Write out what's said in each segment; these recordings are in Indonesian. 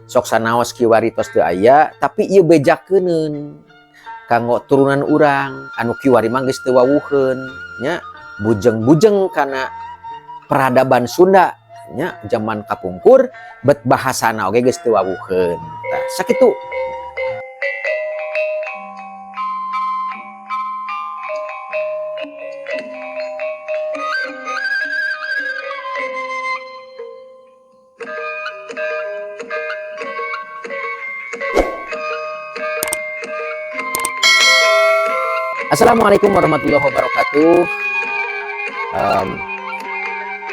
sok sanaos kiwari tos teu aya tapi ieu bejakeun kanggo turunan urang anu kiwari mah geus teu wawuheun nya bujeng-bujeng kana peradaban Sunda nya zaman kapungkur bet bahasana oge geus teu wawuheun tah sakitu. Assalamualaikum warahmatullahi wabarakatuh.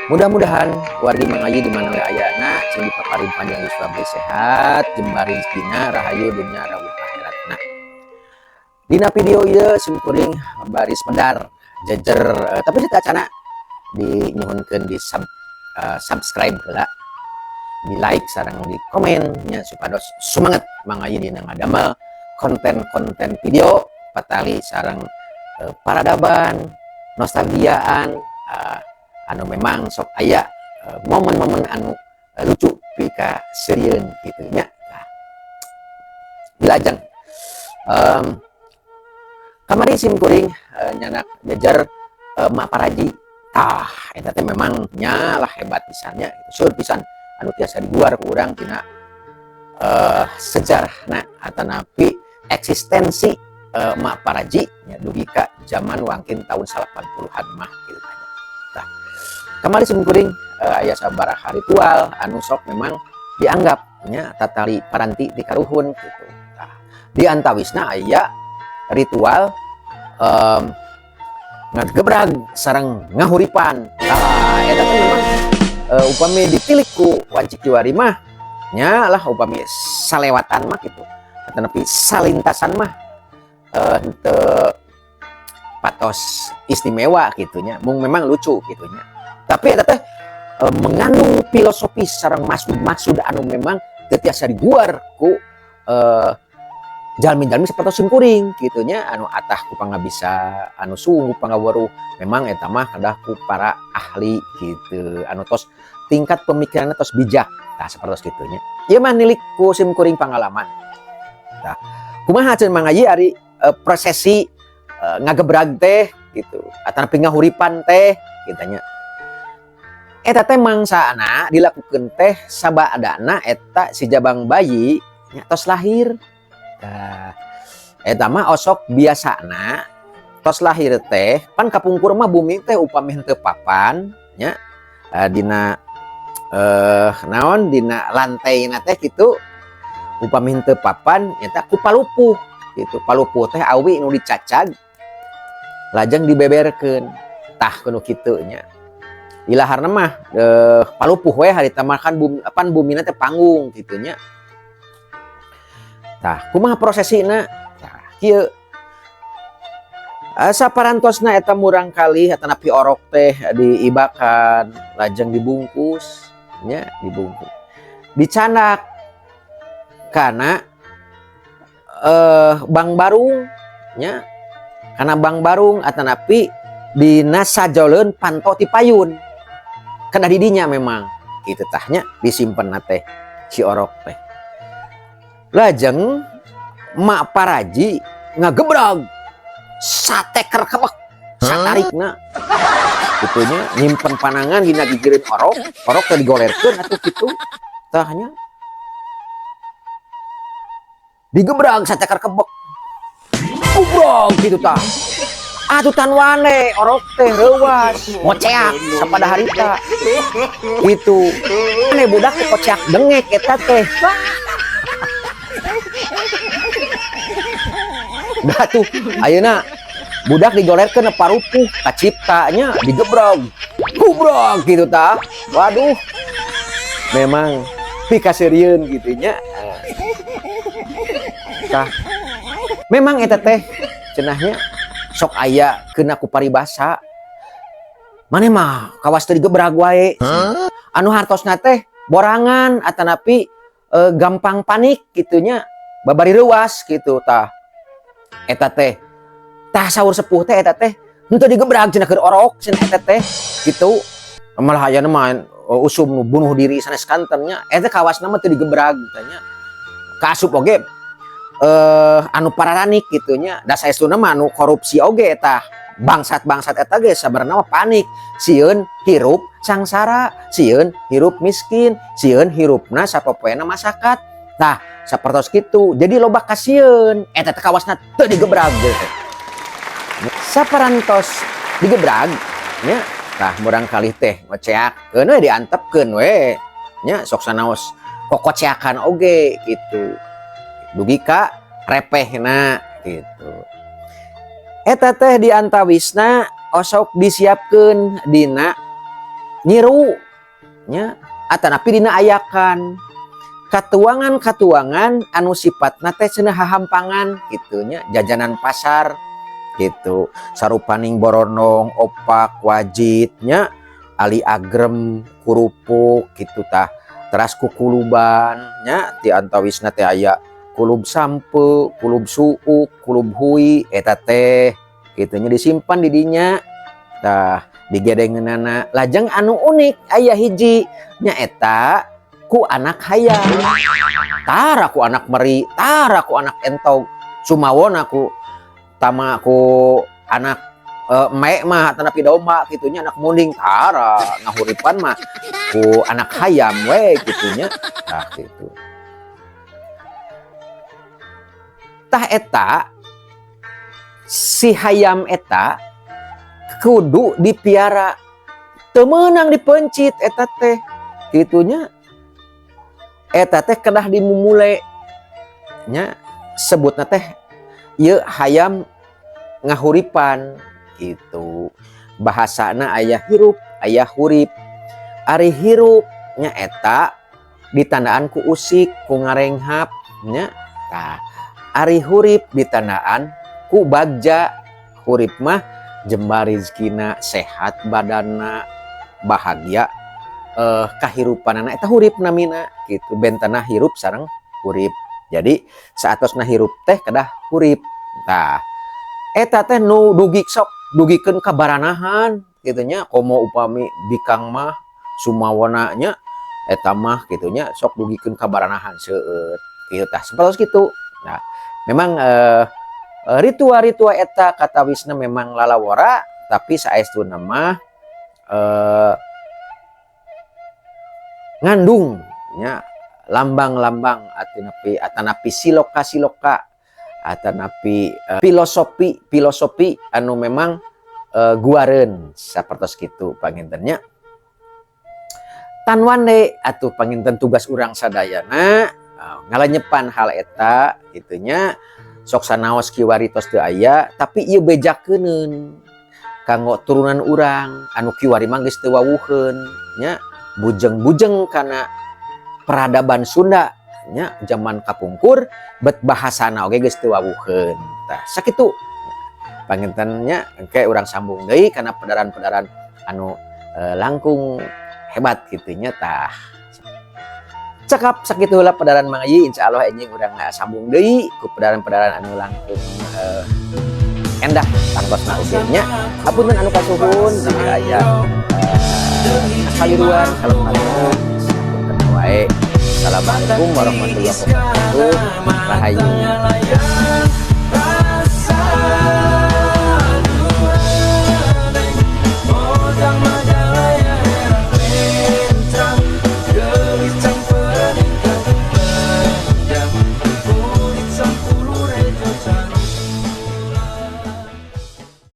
Mudah-mudahan wargi mangayi di mana we ayana sing dipaparin panjang yuswa sehat jembarin dina rahayu dunya rawuh akhiratna. Dina video ieu simkuring baris medar jejer tapi teu acana dinyuhunkeun di subscribe heula, di like sareng di komen nya supados semangat mangayi dina ngadamel konten-konten video patali sareng paradaban nostalgiaan anu memang sok aya momen-momen anu lucu pika serieun kitu nya. Dilajeng kamari simkuring nyanak jajar Mak Paraji eta teh memang nyalah hebat pisannya seueur pisan anu tiasa diguar ku urang tina sejarahna atanapi eksistensi Mak Paraji nya dugi ka zaman wangkin tahun 80-an mah kitu tanya. Tah, kamari simkuring aya sabaraha ritual anu sok memang dianggap nya tatali paranti ti karuhun kitu. Tah, di antawisna aya ritual ngagebrag sareng ngahuripan. Tah, eta teh memang upami ditilik ku wancik kiwari mah nya lah upami salewatan mah kitu. Atanapi salintasan mah teu patos istimewa gitunya mung memang lucu gitunya tapi eta teh mengandung filosofis sareng maksud anu memang teu tiasa diguar ku jalmi-jalmi sapertos simkuring gitunya anu atah ku pangabisa anu sungguh pangaweruh memang eta mah kadah ku para ahli gitu anu tos tingkat pemikiranna tos bijak tah sapertos gitunya ieu mah nilik ku simkuring pangalaman. Tah kumaha cenah mangayi ari prosesi ngagebrag teh gitu atanapi ngahuripan teh kitanya eta teh mangsana dilakukeun teh sabadana eta si jabang bayi nya tos lahir. Nah, eta mah osok biasana tos lahir teh pan kapungkur mah bumi teh upami henteu papan nya dina naon dina lantaina teh kitu upami henteu papan eta ku palupuh gitu palupuh teh awi nu dicacag lajeng dibeberkeun tah kudu kitu nya ilaharna mah palupuh we harita makan bumi apan bumina teh panggung kitu nya. Tah kumaha prosesina tah kieu saparantosna eta murang kali atanapi orok teh diibakan lajeng dibungkus nya dibungkus dicanak kana bang barung nya karena bang barung atanapi dina sajoleun panto ti payun kana didinya memang kitu tahnya disimpen teh si orok teh lajeng Mak Paraji ngagebrag sateker kebek satarikna kitunya nyimpen panangan dina gigireun orok teh digolerkeun atuh kitu tahnya digebrag sateker kebek ubrog gitu tah atutan wane orok teh reuwas ngoceak sapada harita gitu ane budak teh koceak dengek eta teh dah tuh ayeuna budak digolerkeun parupuh kaciptanya digebrog ubrog gitu tah waduh memang pikasirieun gitu nya. Tah memang eta teh cenahnya sok aya keuna ku paribasa maneh mah kawas teu digebrag wae anu hartosna teh borangan atanapi gampang panik gitunya babari reuwas gitu tah eta teh tah saur sepuh teh eta teh henteu digebrag cenah keur orok cenah eta teh gitu malah aya mah usum nu bunuh diri sanes kantennya eta kawasna mah teu digebrag tanya kaasup oge anu pararanik gitunya da saestuna mah anu korupsi oge eta bangsat-bangsat eta ge sabarna mah panik sieun hirup sangsara sieun hirup miskin sieun hirupna sapopoena masyarakat tah sapertos kitu jadi loba kasieun eta teh kawasna teu digebrag gitu saparantos digebrag nya tah murang kalih teh ngoceakeun we diantepkeun we nya sok sanaos kokoceakan oge gitu dugi ka repehna gitu eta teh diantawisna osok disiapkeun dina nyiru nya atanapi dina ayakan katuangan anu sifatna teh cenah hahampangan gitunya jajanan pasar gitu sarupaning borondong opak wajitnya ali agrem kurupuk gitu tah teras kukuluban nya di antawisna teh aya kulub sampe kulub suuk kulub hui eta teh gitunya disimpan di dinya tah digedengeunana lajeng anu unik aya hiji nya eta ku anak hayam tara ku anak meri tara ku anak entog sumawon aku tama ku anak mek mah tanapi domba gitunya anak munding tara ngahuripan mah ku anak hayam we gitunya tah gitu tah eta si hayam eta kudu dipiara teu meunang dipencit eta teh gitunya eta teh kedah dimumule nya sebutna teh ieu hayam ngahuripan gitu bahasana aya hirup aya hurip ari hirup nya eta ditandaan ku usik ku ngarenghap nya tah ari hurip ditandaan ku bagja hurip mah jembar rezekina sehat badanna bahagia kahirupanana eta hurip namina gitu bentana hirup sareng hurip jadi saatosna hirup teh kedah hurip tah eta teh nu dugi sok dugikeun ka baranahan gitunya komo upami bikang mah sumawona nya eta mah gitunya sok dugikeun ka baranahan seueut kitu tah sapertos kitu nah memang ritual-ritual eta katawisna memang lalawara tapi saestuna mah ngandung nya lambang-lambang atanapi siloka atanapi filosofi anu memang guareun sapertos kitu pangintennya tan wande atuh panginten tugas urang sadayana ngalanyepan hal eta gitunya sok sanaos kiwari tos teu aya tapi ieu bejakeun kanggo turunan urang anu kiwari mah geus teu wawuheun nya bujeng-bujeng kana peradaban Sunda nya zaman kapungkur bet bahasana oge geus teu wawuheun tah sakitu pangintennya engke urang sambung deui kana pedaran-pedaran anu langkung hebat kitu nya tah cakap sakitu heula pedaran Mang Ayi insyaallah enjing urang sambung deui ku pedaran-pedaran anu langkung endah tangtosna oge nya hapunten anu kasuhun jika aya kaliruan kalem-kalem wae. Assalamualaikum warahmatullahi wabarakatuh. Rahayu.